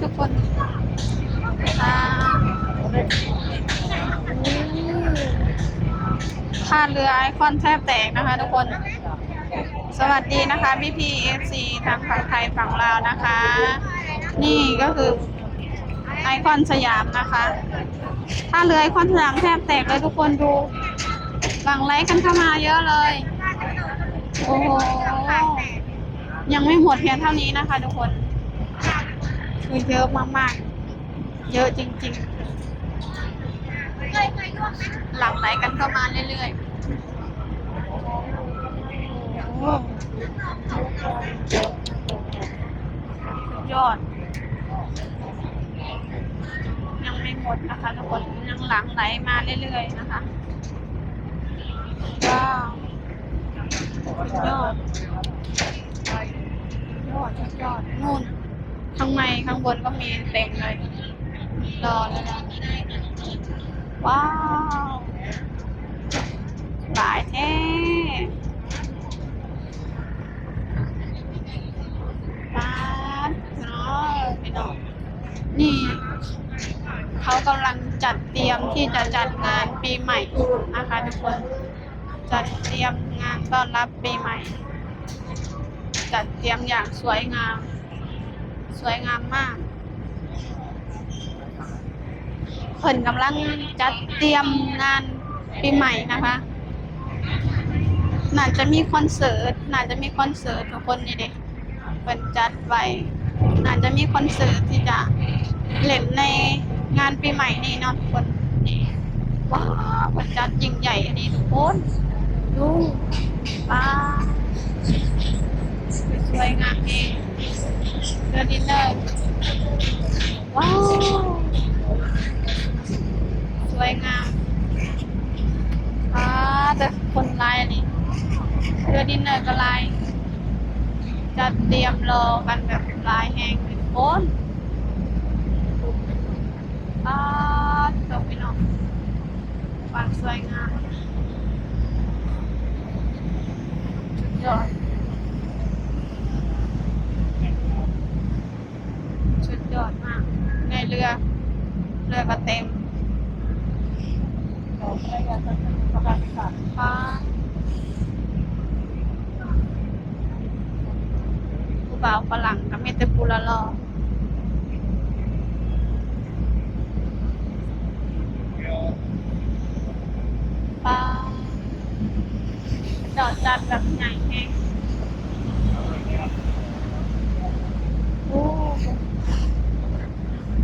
ทุกคนอ่าท่าเรือไอคอนแทบแตกนะคะทุกคน สวัสดีนะคะพี่ทางฝั่งไทยฝั่งลาวนะคะ นี่ก็คือไอคอนสยามนะคะท่าเรือไอคอนสยามแทบแตกเลยทุกคนดูหลั่งไหลกันเข้ามาเยอะเลย โอ้โหยังไม่หมดเพียงเท่านี้นะคะทุกคนคือเยอะมากๆเยอะจริงๆหลั่งไหลกันเข้ามาเรื่อยๆโอ้สุดยอดยังไม่หมดนะคะทุกคนยังหลั่งไหลมาเรื่อยๆนะคะว้าวสุดยอดสุดยอดนู่นข้างในข้างบนก็มีเต็มเลยรอเลยนะว้าวหลายแท้ป๊าดเนาะพี่น้องนี่เขากำลังจัดเตรียมที่จะจัดงานปีใหม่นะคะทุกคนจัดเตรียมงานต้อนรับปีใหม่จัดเตรียมอย่างสวยงามมากเพิ่นกำลังจัดเตรียมงานปีใหม่นะคะน่าจะมีคอนเสิร์ตทุกคนนี่เด็กเพิ่นจัดไว้น่าจะมีคอนเสิร์ตที่จะเล่นในงานปีใหม่นี่เนาะทุกคนนี่ว้าวเพิ่นจัดยิ่งใหญ่อันนี้ทุกคนดูว้าวสวยงามเองเรือดินเนอร์ว้าวสวยงามแต่คนลายอันนี้เรือดินเนอร์ก็ลายจะเตรียมรอกันแบบลายแห้งเป็นโคนจบไปเนาะความสวยงามสุดยอดมากในเรือก็เต็มผู้บ่าวฝรั่งก็มีแต่ผู้ละล่อป้าจอดจัดแบบใหญ่แห้งโอ้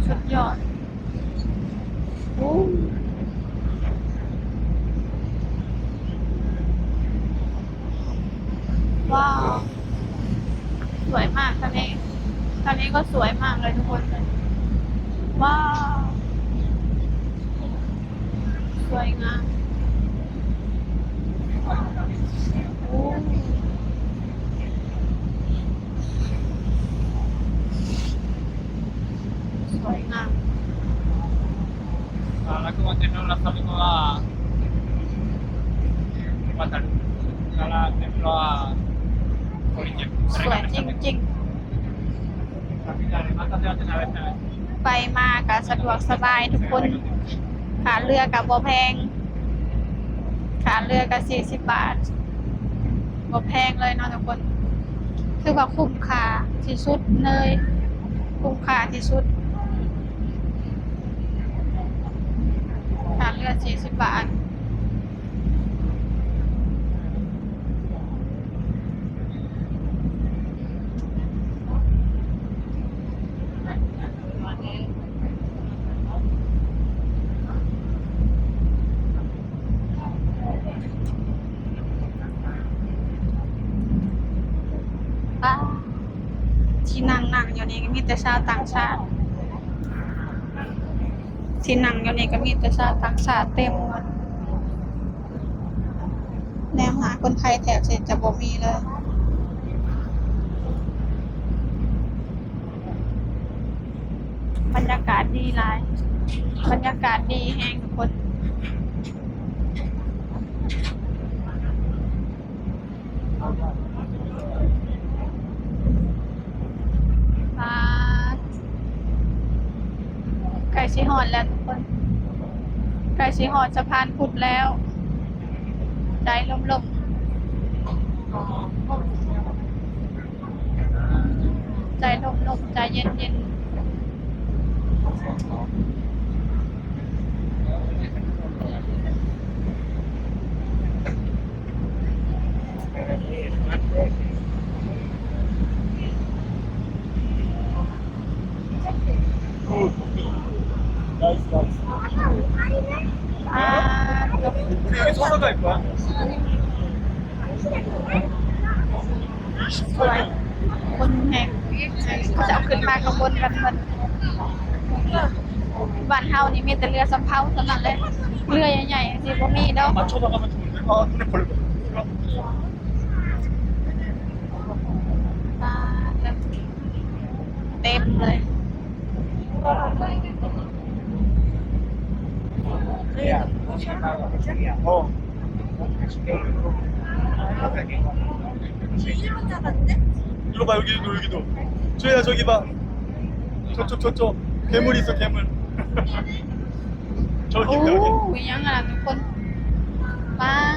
สุดยอดโอ้ว้าวสวยมากทะเลก็สวยมากเลยทุกคนเลยว้าวสวยงามโอ้สวยงาม Ahora como tiene una salimos a la templo a Corinche. สวยจริงๆไปมาก็สะดวกสบายทุกคนขาเรือกับบ่แพงขาเรือกับ40 บาทบ่แพงเลยเนาะทุกคนคือว่าคุ้มค่าที่สุดเลยคุ้มค่าที่สุดขาเรือ40 บาทป้าที่นั่งอยู่นี่ก็มีแต่ชาวต่างชาติที่นั่งอยู่นี่ก็มีแต่ชาวต่างชาติเต็มหมดแนวหาคนไทยแถบเสร็จจะบ่มีเลยบรรยากาศดีหลายบรรยากาศดีแห้งทุกคนป้า ล้สิฮอดแล้วทุกคนใกล้สิฮอดสะพานพุทธแล้วใจลมๆใจลมๆใจเย็นๆ우리 여기 서서 갈 거야? สวยคนแห่งเขาจะเอาขึ้นมาข้างบนกันหมดบ้านเฮานี่มีแต่เรือสำเภาเท่านั้นเลยเรือใหญ่ๆสิบ่มีดอก 맞춰나가면 좋은데? 아 눈에 걸려. เต็มเลย 어. 이거 봐 여기도. 주혜야 저기 봐. 저쪽. 괴물 있어 괴물. 저기 โอ้ 여기. มียังอ่ะทุกคนปัง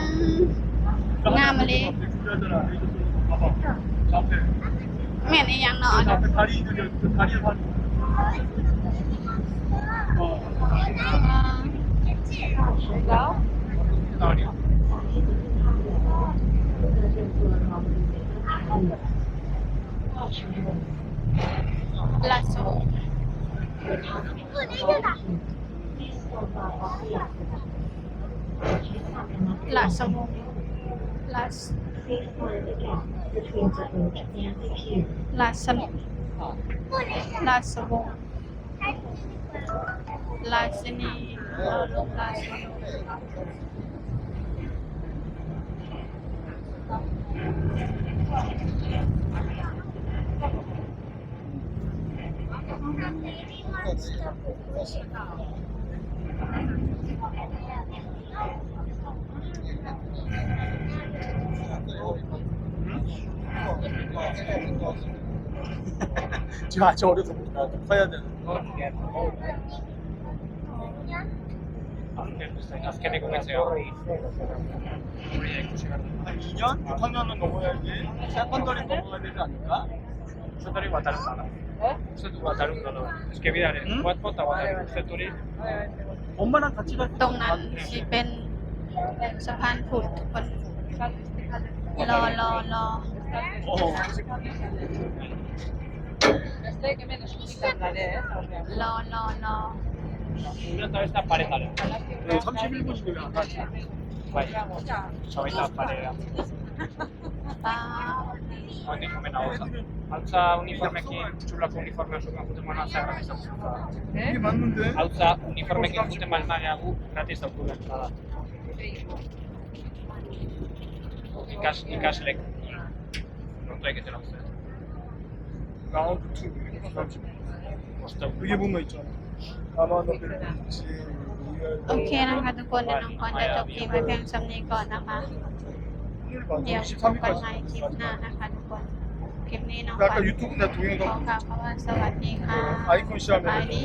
งามมาเลย 준비하잖아. 봐봐. 저 앞에. แม่นอีหยังเนาะ 저 앞에 다리 있는데 그 다리에 봐. 어. แล้ว 다리. ลาโซลาสมงลาสลาสมงลาสมงลาสนีลงลาสมง지금 아직 어려서 커야 되는. Che come sei ora? 한 2년? 6학년은 넘어야지. 세컨더리 넘어가야 되지 않을까? Setori Watarundolo. Setori Watarundolo. Es que mira, en cuatro Watarundolo. Setori. 엄마랑 같이 갈 ตรงนั้นสิเป็นสะพานพุทธทุกคนรอ 어. Una esta pared. 네, 31분인데 왜안 가지? Vaya. Soy esta pared. ป้า Quindi come no? Alza uniforme che sulla uniforme sulla foto ma non serve questa cosa. 이게 맞는데? Alza uniforme che foto ma male a gratis a pure entrada. I cash leg. Non so che te lo so. 라운드 2. Costa 여기 보면 있잖아. 아마도 그렇지. โอเคนะคะทุกคนเดี๋ยวน้องก่อนจะจบคลิปไว้เพียงส่ำนี้ก่อนนะคะ เดี๋ยวพบกันใหม่คลิปหน้านะคะทุกคน คลิปนี้น้องก่อน 아까 유튜브 나 ขอ 동영상 กล่าวคำว่าสวัสดีค่ะ 아이콘 บาย 시험에 ดี